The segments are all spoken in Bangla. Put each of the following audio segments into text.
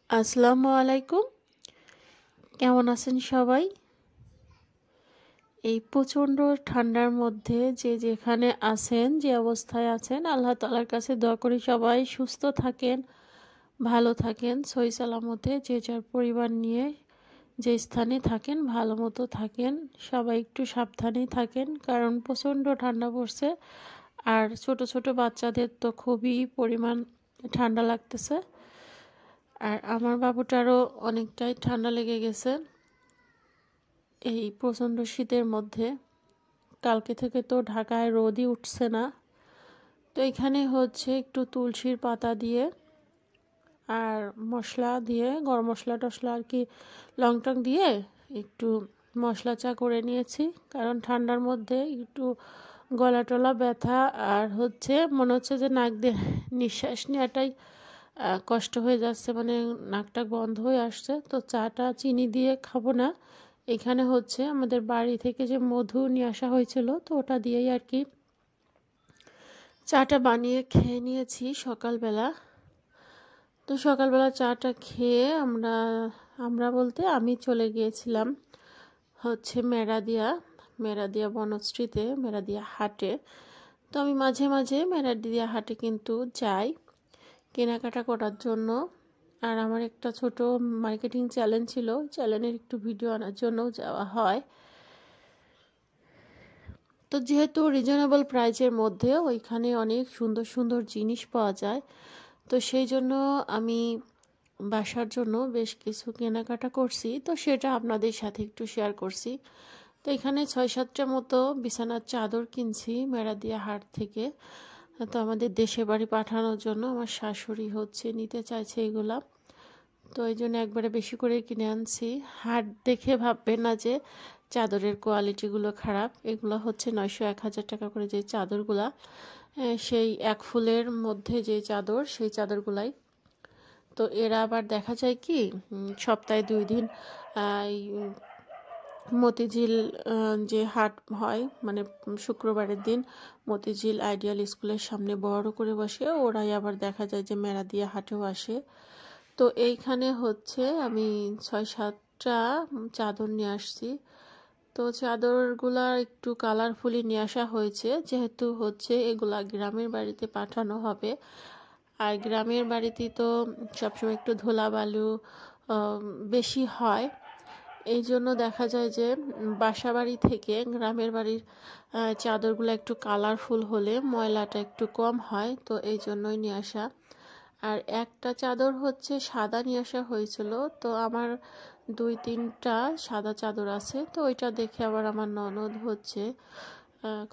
আসসালামু আলাইকুম। কেমন আছেন সবাই? এই প্রচণ্ড ঠান্ডার মধ্যে যে যেখানে আছেন, যে অবস্থায় আছেন, আল্লাহ তাআলার কাছে দোয়া করি সবাই সুস্থ থাকেন, ভালো থাকেন, সহি সালামতে যে যার পরিবার নিয়ে যে স্থানে থাকেন ভালো মতো থাকেন। সবাই একটু সাবধানেই থাকেন, কারণ প্রচণ্ড ঠান্ডা পড়ছে। আর ছোট ছোট বাচ্চাদের তো খুবই পরিমাণ ঠান্ডা লাগতেছে। আর আমার বাবুটারও অনেকটাই ঠান্ডা লেগে গেছে এই প্রচণ্ড শীতের মধ্যে। কালকে থেকে তো ঢাকায় রোদই উঠছে না। তো এখানে হচ্ছে একটু তুলসীর পাতা দিয়ে আর মশলা দিয়ে, গরম মশলা টশলা আর কি, লং টং দিয়ে একটু মশলা চা করে নিয়েছি। কারণ ঠান্ডার মধ্যে একটু গলা টলা ব্যথা আর হচ্ছে মনে হচ্ছে যে নাক দিয়ে নিঃশ্বাস নেওয়াটাই কষ্ট হয়ে যাচ্ছে, মানে নাকটা বন্ধ হয়ে আসছে। তো চাটা চিনি দিয়ে খাবো না। এখানে হচ্ছে আমাদের বাড়ি থেকে যে মধু নিয়ে আসা হয়েছিল, তো ওটা দিয়েই আর কি চাটা বানিয়ে খেয়ে নিয়েছি সকালবেলা। তো সকালবেলা চাটা খেয়ে আমরা বলতে আমি চলে গিয়েছিলাম হচ্ছে মেরাদিয়া বনশ্রীতে, মেরাদিয়া হাটে। তো আমি মাঝে মাঝে মেরাদিয়া হাটে কিন্তু যাই কেনাকাটা করার জন্য। আর আমার একটা ছোট মার্কেটিং চ্যানেল ছিল, চ্যানেলের একটু ভিডিও আনার জন্যও যাওয়া হয়। তো যেহেতু রিজনেবল প্রাইসের মধ্যে ওইখানে অনেক সুন্দর সুন্দর জিনিস পাওয়া যায়, তো সেই জন্য আমি বাসার জন্য বেশ কিছু কেনাকাটা করছি। তো সেটা আপনাদের সাথে একটু শেয়ার করছি। তো এখানে 6-7টা মতো বিছানার চাদর কিনছি মেরাদিয়া হাট থেকে। তো আমাদের দেশে বাড়ি পাঠানোর জন্য আমার শাশুড়ি হচ্ছে নিতে চাইছে এগুলা। তো এই জন্য একবারে বেশি করে কিনে আনছি। হাট দেখে ভাববেন না যে চাদরের কোয়ালিটিগুলো খারাপ। এগুলো হচ্ছে 900-1000 টাকা করে যে চাদরগুলা, সেই এক ফুলের মধ্যে যে চাদর, সেই চাদরগুলাই। তো এরা আবার দেখা যায় কি সপ্তাহে 2 দিন এই মতিঝিল যে হাট হয়, মানে শুক্রবারের দিন মতিঝিল আইডিয়াল স্কুলের সামনে বড় করে বসে, ওরাই আবার দেখা যায় যে মেরাদিয়া হাটেও আসে। তো এইখানে হচ্ছে আমি 6-7টা চাদর নিয়ে আসছি। তো চাদরগুলা একটু কালারফুলি নিয়ে আসা হয়েছে, যেহেতু হচ্ছে এগুলা গ্রামের বাড়িতে পাঠানো হবে। আর গ্রামের বাড়িতে তো সবসময় একটু ধুলাবালু বেশি হয়। এই জন্য দেখা যায় যে বাসা বাড়ি থেকে গ্রামের বাড়ির চাদরগুলো একটু কালারফুল হলে ময়লাটা একটু কম হয়, তো এই জন্যই নিয়ে আসা। আর একটা চাদর হচ্ছে সাদা নিয়ে আসা হয়েছিল। তো আমার 2-3টা সাদা চাদর আছে, তো ওইটা দেখে আবার আমার ননদ হচ্ছে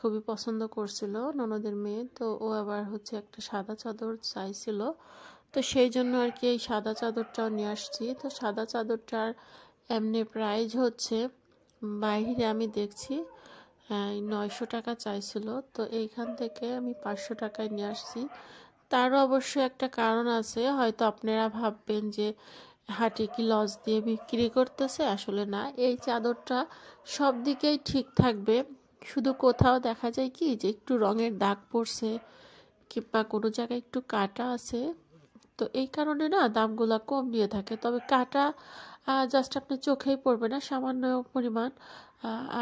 খুবই পছন্দ করছিল, ননদের মেয়ে। তো ও আবার হচ্ছে একটা সাদা চাদর চাইছিল, তো সেই জন্য আর কি এই সাদা চাদরটাও নিয়ে আসছি। তো সাদা চাদরটার এমনি প্রাইস হচ্ছে বাইরে আমি দেখছি 900 টাকা চাইছিল, তো এইখান থেকে আমি 500 টাকায় নিয়ে আসছি। তারও অবশ্য একটা কারণ আছে, হয়তো আপনারা ভাববেন যে হাটে কি লস দিয়ে বিক্রি করতেছে, আসলে না। এই চাদরটা সব দিকেই ঠিক থাকবে, শুধু কোথাও দেখা যায় কি যে একটু রঙের দাগ পড়ছে কিংবা কোনো জায়গায় একটু কাটা আছে, তো এই কারণে না দামগুলো কম দিয়ে থাকে। তবে কাটা জাস্ট আপনি চোখেই পড়বে না, সামান্য পরিমাণ।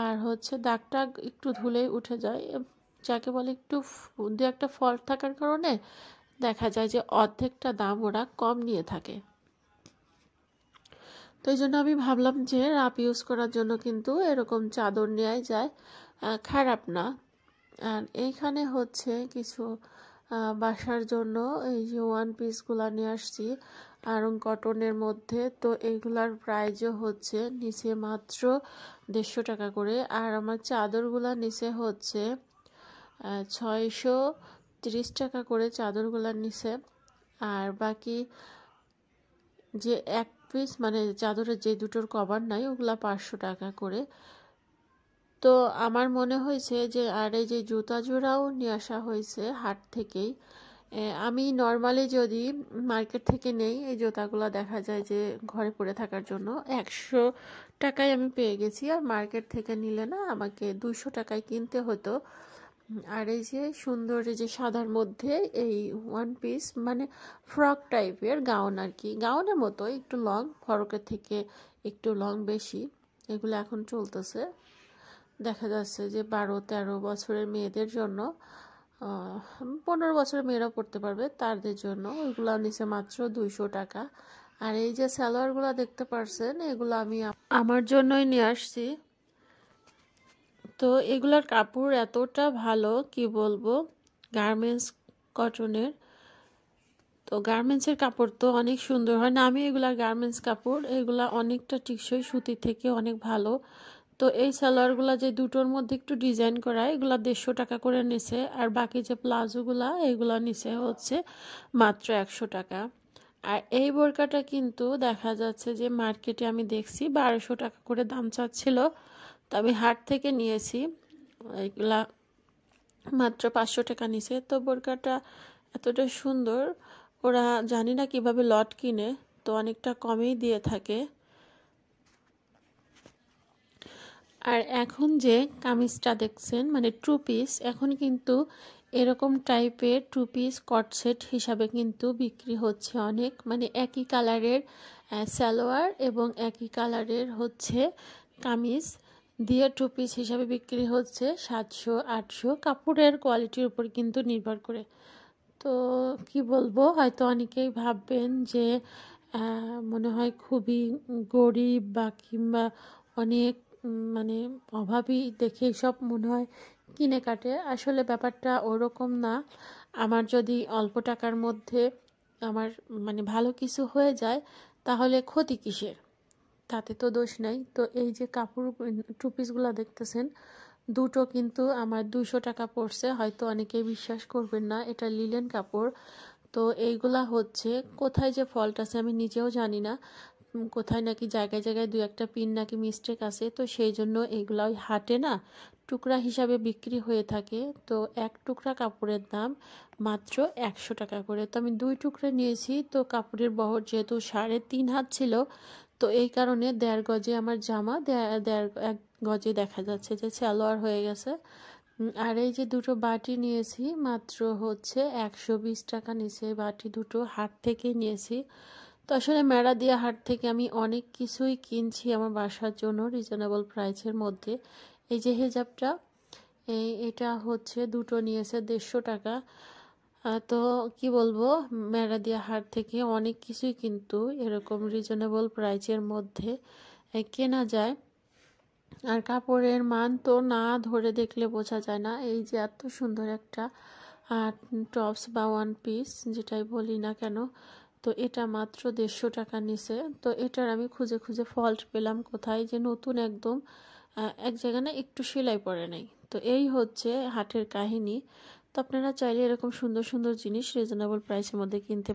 আর হচ্ছে দাগটা একটু ধুলেই উঠে যায়, যাকে বলে একটু দু একটা ফল্ট থাকার কারণে দেখা যায় যে অর্ধেকটা দাম ওরা কম নিয়ে থাকে। তো এই জন্য আমি ভাবলাম যে রাপ ইউজ করার জন্য কিন্তু এরকম চাদর নেওয়াই যায়, খারাপ না। আর এইখানে হচ্ছে কিছু বাসার জন্য এই যে ওয়ান পিসগুলো নিয়ে আসছি আড়ং কটনের মধ্যে। তো এইগুলার প্রাইসও হচ্ছে নিচে মাত্র 150 টাকা করে। আর আমার চাদরগুলা নিচে হচ্ছে 630 টাকা করে চাদরগুলার নিচে। আর বাকি যে এক পিস মানে চাদরের যে দুটোর কভার নাই, ওগুলা 500 টাকা করে। তো আমার মনে হয়েছে যে আর এই যে জুতা জোড়াও নিয়ে আসা হয়েছে হাট থেকেই। আমি নর্মালি যদি মার্কেট থেকে নেই এই জুতাগুলো, দেখা যায় যে ঘরে পরে থাকার জন্য 100 টাকায় আমি পেয়ে গেছি। আর মার্কেট থেকে নিলে না আমাকে 200 টাকায় কিনতে হতো। আর এই যে সুন্দর এই যে সাদার মধ্যে এই ওয়ান পিস মানে ফ্রক টাইপের গাউন আর কি, গাউনের মতো একটু লং, ফরকের থেকে একটু লং বেশি, এগুলো এখন চলতেছে। দেখা যাচ্ছে যে 12-13 বছরের মেয়েদের জন্য, 15 বছরের মেয়েরা পড়তে পারবে তাদের জন্য ওইগুলো নিচে মাত্র 200 টাকা। আর এই যে সালোয়ারগুলো দেখতে পারছেন এগুলো আমি আমার জন্যই নিয়ে আসছি। তো এগুলার কাপড় এতটা ভালো কি বলবো, গার্মেন্টস কটনের। তো গার্মেন্টসের কাপড় তো অনেক সুন্দর হয় না, আমি এগুলা গার্মেন্টস কাপড়, এগুলা অনেকটা টিকসই, সুতি থেকে অনেক ভালো। তো এই সালোয়ারগুলা যে দুটোর মধ্যে একটু ডিজাইন করা, এগুলা 150 টাকা করে নিছে। আর বাকি যে প্লাজোগুলা এগুলা নিচে হচ্ছে মাত্র 100 টাকা। আর এই বোরকাটা কিন্তু দেখা যাচ্ছে যে মার্কেটে আমি দেখছি 1200 টাকা করে দাম চাচ্ছিল, তো আমি হাট থেকে নিয়েছি, এগুলা মাত্র 500 টাকা নিছে। তো বোরকাটা এতটা সুন্দর, ওরা জানি না কিভাবে লট কিনে, তো অনেকটা কমেই দিয়ে থাকে। আর এখন যে কামিজটা দেখছেন মানে টু পিস, এখন কিন্তু এরকম টাইপের টু পিস কট সেট হিসাবে কিন্তু বিক্রি হচ্ছে অনেক, মানে একই কালারের সালোয়ার এবং একই কালারের হচ্ছে কামিজ দিয়ে টু পিস হিসাবে বিক্রি হচ্ছে 700-800, কাপড়ের কোয়ালিটির উপর কিন্তু নির্ভর করে। তো কি বলবো, হয়তো অনেকেই ভাববেন যে মনে হয় খুবই গরিব বা কিংবা অনেক মানে অভাবী দেখে সব মনে হয় কিনে কাটে, আসলে ব্যাপারটা ওরকম না। আমার যদি অল্প টাকার মধ্যে আমার মানে ভালো কিছু হয়ে যায় তাহলে ক্ষতি কিসের, তাতে তো দোষ নাই। তো এই যে কাপড় টু পিসগুলো দেখতেছেন দুটো কিন্তু আমার 200 টাকা পড়ছে, হয়তো অনেকেই বিশ্বাস করবেন না, এটা লিলেন কাপড়। তো এইগুলা হচ্ছে কোথায় যে ফল্ট আছে আমি নিজেও জানি না, কোথায় নাকি জায়গায় জায়গায় 2-1টা পিন নাকি মিস্টেক আছে, তো সেই জন্য এইগুলা ওই হাটে না টুকরা হিসাবে বিক্রি হয়ে থাকে। তো এক টুকরা কাপড়ের দাম মাত্র 100 টাকা করে। তো আমি 2 টুকরা নিয়েছি, তো কাপড়ের বহর যেহেতু 3.5 হাত ছিল, তো এই কারণে 1.5 গজে আমার জামা, 1 গজে দেখা যাচ্ছে যে সালোয়ার হয়ে গেছে। আর এই যে দুটো বাটি নিয়েছি মাত্র হচ্ছে 120 টাকা নিচে, বাটি দুটো হাট থেকে নিয়েছি। তো আসলে মেরাদিয়া হাট থেকে আমি অনেক কিছুই কিনছি আমার বাসার জন্য রিজনেবল প্রাইসের মধ্যে। এই যে হেজাবটা, এটা হচ্ছে দুটো নিয়েছে 150 টাকা। তো কি বলবো, মেরাদিয়া হাট থেকে অনেক কিছুই কিন্তু এরকম রিজনেবল প্রাইসের মধ্যে কেনা যায়। আর কাপড়ের মান তো না ধরে দেখলে বোঝা যায় না। এই যে এত সুন্দর একটা টপস বা ওয়ান পিস যেটাই বলি না কেন, তো এটা মাত্র 150 টাকা নিছে। তো এটার আমি খুঁজে খুঁজে ফল্ট পেলাম কোথায়, যে নতুন একদম এক জায়গায় না একটু সেলাই পড়ে নাই। তো এই হচ্ছে হাটের কাহিনী। তো আপনারা চাইলে এরকম সুন্দর সুন্দর জিনিস রিজনেবল প্রাইসের মধ্যে কিনতে